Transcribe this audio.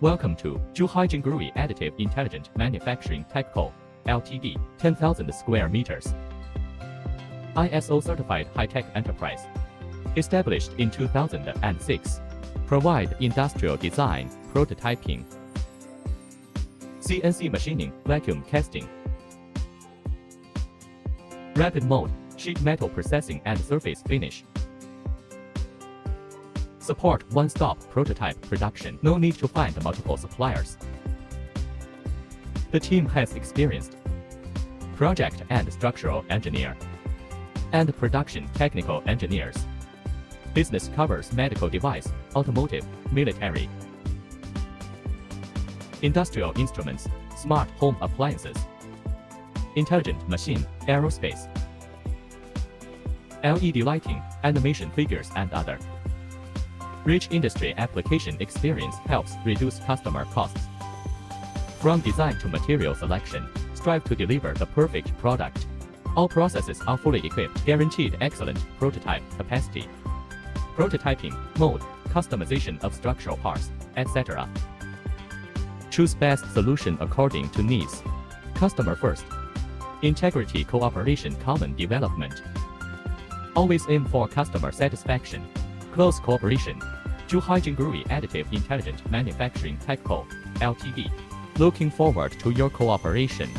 Welcome to Jingrui Additive Intelligent Manufacturing Tech Co. Ltd. 10,000 square meters. ISO certified high-tech enterprise. Established in 2006. Provide industrial design, prototyping, CNC machining, vacuum casting, rapid mode, sheet metal processing and surface finish. Support one-stop prototype production. No need to find multiple suppliers. The team has experienced project and structural engineer and production technical engineers. Business covers medical device, automotive, military, industrial instruments, smart home appliances, intelligent machine, aerospace, LED lighting, animation figures and other. Rich industry application experience helps reduce customer costs. From design to material selection, strive to deliver the perfect product. All processes are fully equipped, guaranteed excellent prototype capacity. Prototyping, mode, customization of structural parts, etc. Choose best solution according to needs. Customer first. Integrity, cooperation, common development. Always aim for customer satisfaction. Close cooperation. Jingrui Additive Intelligent Manufacturing Tech Co. Ltd. Looking forward to your cooperation.